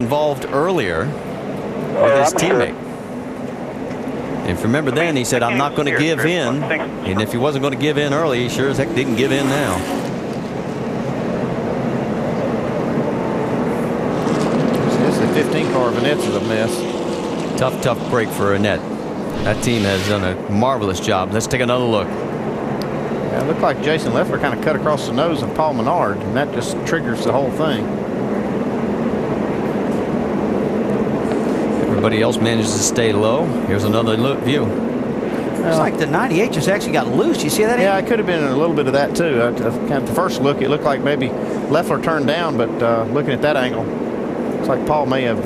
involved earlier with his teammate. And if you remember then, he said, I'm not going to give in. And if he wasn't going to give in early, he sure as heck didn't give in now. This is 15 car of Annette's is a mess. Tough break for Annette. That team has done a marvelous job. Let's take another look. Yeah, it looked like Jason Leffler kind of cut across the nose of Paul Menard, and that just triggers the whole thing. Everybody else manages to stay low. Here's another view. It's like the 98 just actually got loose. You see that? Yeah, it could have been a little bit of that too. Kind of the first look, it looked like maybe Leffler turned down, but looking at that angle, it's like Paul may have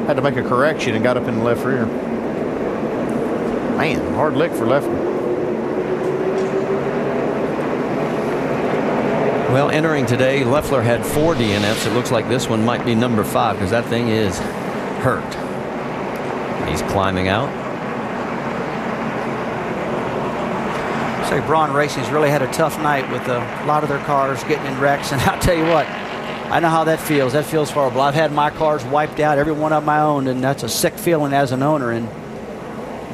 had to make a correction and got up in the left rear. Man, hard lick for Leffler. Well, entering today, Leffler had 4 DNFs. It looks like this one might be number 5 because that thing is hurt. He's climbing out. So Braun Racing's really had a tough night with a lot of their cars getting in wrecks, and I'll tell you what, I know how that feels. That feels horrible. I've had my cars wiped out, every one of my own, and that's a sick feeling as an owner. And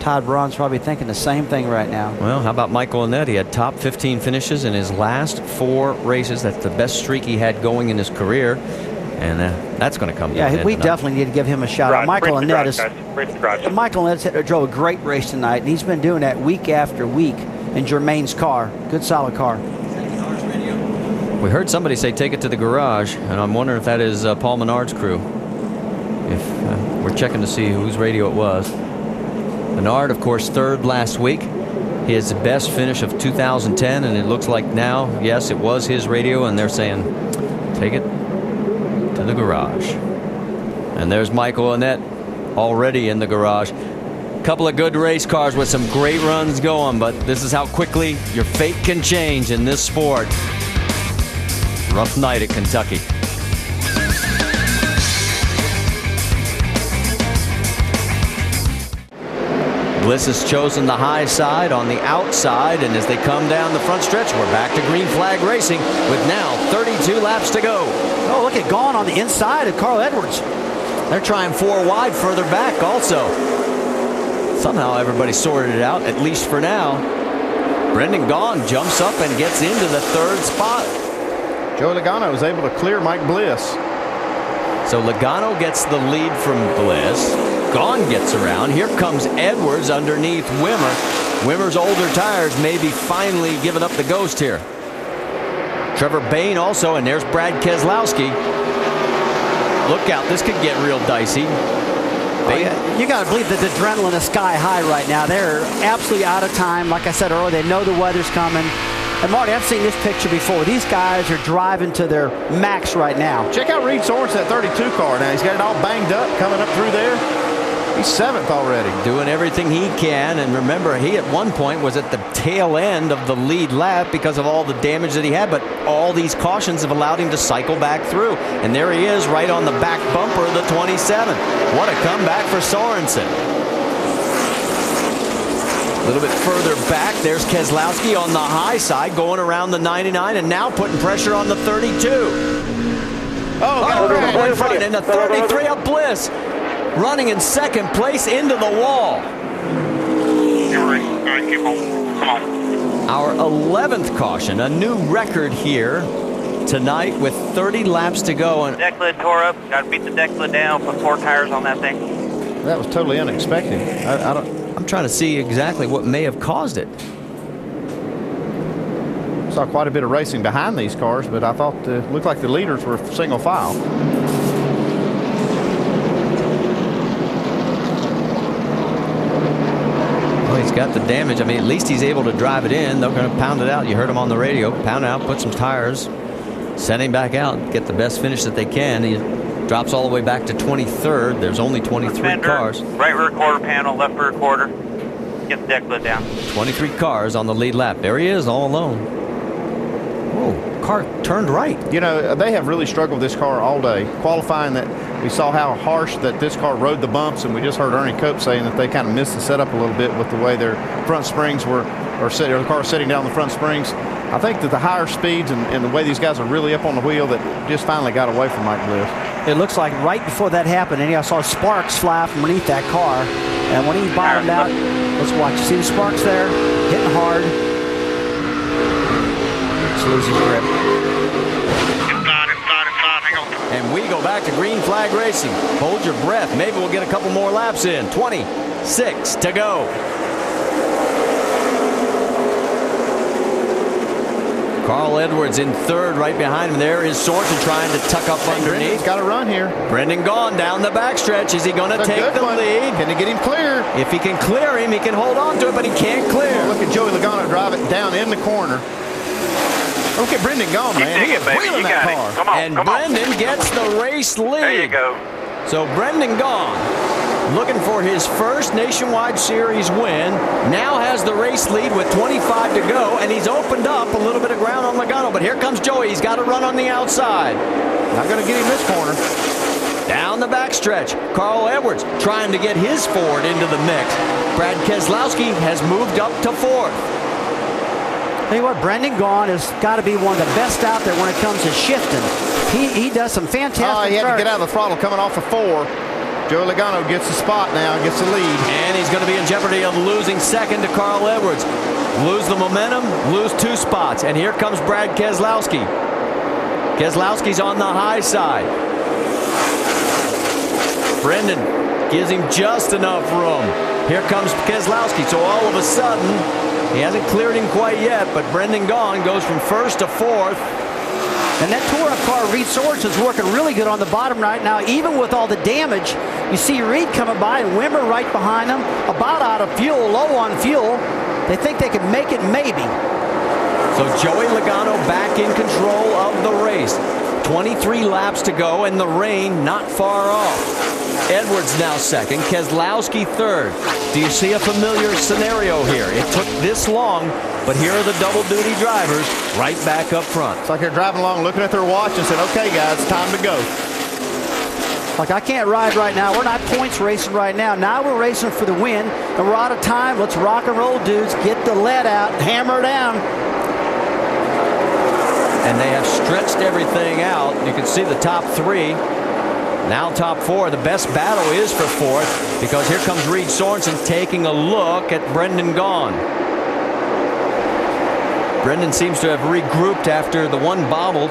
Todd Braun's probably thinking the same thing right now. Well, how about Michael Annett? He had top 15 finishes in his last 4 races. That's the best streak he had going in his career. And that's going to come. Yeah, we definitely need to give him a shot. Michael Annett drove a great race tonight, and he's been doing that week after week in Jermaine's car. Good, solid car. We heard somebody say take it to the garage, and I'm wondering if that is Paul Menard's crew. If we're checking to see whose radio it was. Menard, of course, 3rd last week. His best finish of 2010, and it looks like now, yes, it was his radio, and they're saying take it to the garage. And there's Michael Annett already in the garage. Couple of good race cars with some great runs going, but this is how quickly your fate can change in this sport. Rough night at Kentucky. Bliss has chosen the high side on the outside, and as they come down the front stretch, we're back to green flag racing with now 32 laps to go. Oh, look at Gone on the inside of Carl Edwards. They're trying 4 wide further back also. Somehow everybody sorted it out, at least for now. Brendan Gaughan jumps up and gets into the 3rd spot. Joey Logano was able to clear Mike Bliss. So Logano gets the lead from Bliss. Gaughan gets around. Here comes Edwards underneath Wimmer. Wimmer's older tires may be finally giving up the ghost here. Trevor Bayne also, and there's Brad Keselowski. Look out, this could get real dicey. Oh, yeah. You got to believe that the adrenaline is sky high right now. They're absolutely out of time. Like I said earlier, they know the weather's coming. And Marty, I've seen this picture before. These guys are driving to their max right now. Check out Reed Sorensen, that 32 car now. He's got it all banged up coming up through there. He's 7th already. Doing everything he can. And remember, he at one point was at the tail end of the lead lap because of all the damage that he had. But all these cautions have allowed him to cycle back through. And there he is right on the back bumper of the 27. What a comeback for Sorensen. A little bit further back, there's Keselowski on the high side going around the 99 and now putting pressure on the 32. Oh, in front, and the 33 up Bliss. Running in 2nd place into the wall. Our 11th caution, a new record here tonight with 30 laps to go. And deck lid tore up. Got to beat the deck lid down. Put 4 tires on that thing. That was totally unexpected. I'm trying to see exactly what may have caused it. Saw quite a bit of racing behind these cars, but I thought it looked like the leaders were single file. Well, he's got the damage. I mean, at least he's able to drive it in. They're going to pound it out. You heard him on the radio. Pound it out, put some tires, send him back out, get the best finish that they can. He drops all the way back to 23rd. There's only 23 fender, cars. Right rear quarter panel, left rear quarter. Get the deck lid down. 23 cars on the lead lap. There he is, all alone. Whoa, car turned right. You know, they have really struggled with this car all day. Qualifying, that we saw how harsh that this car rode the bumps, and we just heard Ernie Cope saying that they kind of missed the setup a little bit with the way their front springs were, or the car setting down the front springs. I think that the higher speeds and the way these guys are really up on the wheel that just finally got away from Mike Bliss. It looks like right before that happened, and I saw sparks fly from underneath that car. And when he bottomed out, let's watch. See the sparks there? Hitting hard. Just losing grip. And we go back to green flag racing. Hold your breath. Maybe we'll get a couple more laps in. 26 to go. Carl Edwards in third, right behind him. There is Sorensen trying to tuck up underneath. He's got to run here. Brendan Gaughan down the backstretch. Is he going to take the lead? Can he get him clear? If he can clear him, he can hold on to it, but he can't clear. Look at Joey Logano drive it down in the corner. Look at Brendan Gaughan, man. He is wheeling that car. Come on, and Brendan gets the race lead. There you go. So Brendan Gaughan, looking for his first Nationwide Series win, now has the race lead with 25 to go, and he's opened up a little bit of ground on Logano. But here comes Joey. He's got to run on the outside. Not going to get him this corner. Down the backstretch, Carl Edwards trying to get his Ford into the mix. Brad Keselowski has moved up to fourth. Tell you what, Brendan Gaughan has got to be one of the best out there when it comes to shifting. He does some fantastic. He had to get out of the throttle coming off of 4. Joey Logano gets the spot now, gets the lead. And he's going to be in jeopardy of losing second to Carl Edwards. Lose the momentum, lose 2 spots. And here comes Brad Keselowski. Keselowski's on the high side. Brendan gives him just enough room. Here comes Keselowski. So all of a sudden, he hasn't cleared him quite yet, but Brendan Gaughan goes from first to fourth. And that tour-up car, Reed Sorensen, is working really good on the bottom right now, even with all the damage. You see Reed coming by and Wimmer right behind him, about out of fuel, low on fuel. They think they could make it maybe. So Joey Logano back in control of the race. 23 laps to go, and the rain not far off. Edwards now second, Keselowski third. Do you see a familiar scenario here? It took this long, but here are the double-duty drivers right back up front. It's like they're driving along, looking at their watch and said, okay, guys, it's time to go. Like, I can't ride right now. We're not points racing right now. Now we're racing for the win, and we're out of time. Let's rock and roll, dudes. Get the lead out. Hammer down. And they have stretched everything out. You can see the top 3. Now top 4. The best battle is for fourth, because here comes Reed Sorensen taking a look at Brendan Gaughan. Brendan seems to have regrouped after the one bobble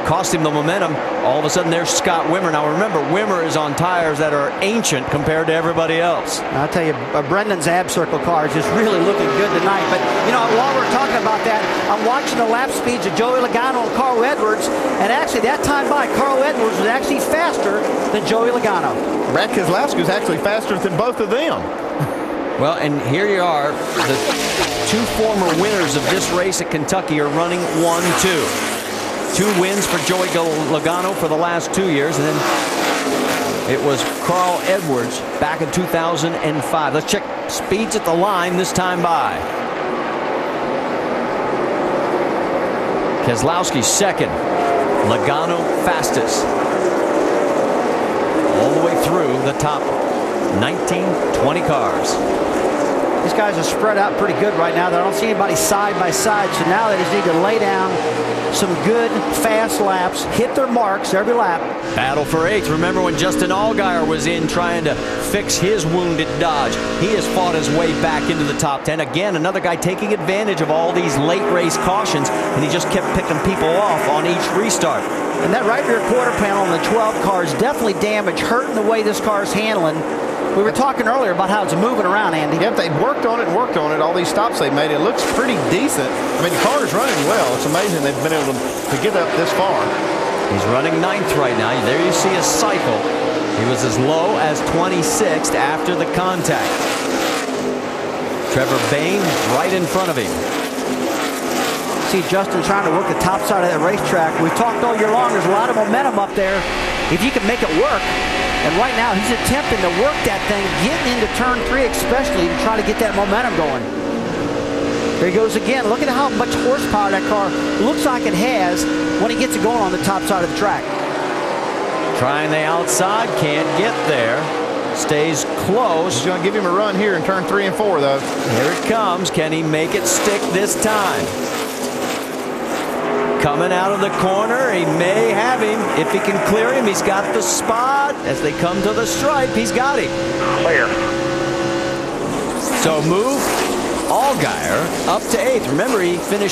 cost him the momentum. All of a sudden there's Scott Wimmer. Now remember, Wimmer is on tires that are ancient compared to everybody else. I'll tell you, Brendan's ab circle car is just really looking good tonight. But you know, while we're talking about that, I'm watching the lap speeds of Joey Logano and Carl Edwards, and actually that time by, Carl Edwards was actually faster than Joey Logano. Brad Keselowski was actually faster than both of them. Well, and here you are. The 2 former winners of this race at Kentucky are running 1-2. 2 wins for Joey Logano for the last 2 years, and then it was Carl Edwards back in 2005. Let's check speeds at the line this time by. Keselowski second, Logano fastest. All the way through the top 19, 20 cars. These guys are spread out pretty good right now. I don't see anybody side by side, so now they just need to lay down some good, fast laps, hit their marks every lap. Battle for 8th. Remember when Justin Allgaier was in trying to fix his wounded Dodge? He has fought his way back into the top 10. Again, another guy taking advantage of all these late race cautions, and he just kept picking people off on each restart. And that right rear quarter panel on the 12 car is definitely damaged, hurting the way this car is handling. We were talking earlier about how it's moving around, Andy. Yep, they've worked on it and worked on it. All these stops they've made, it looks pretty decent. I mean, the car is running well. It's amazing they've been able to get up this far. He's running 9th right now. There you see his cycle. He was as low as 26th after the contact. Trevor Bayne right in front of him. See Justin trying to work the top side of that racetrack. We've talked all year long. There's a lot of momentum up there. If you can make it work. And right now, he's attempting to work that thing, getting into turn 3 especially, to try to get that momentum going. There he goes again. Look at how much horsepower that car looks like it has when he gets it going on the top side of the track. Trying the outside, can't get there. Stays close. He's going to give him a run here in turn 3 and 4, though. Here it comes. Can he make it stick this time? Coming out of the corner, he may have him. If he can clear him, he's got the spot. As they come to the stripe, he's got him. Clear. So move Allgaier up to 8th. Remember, he finished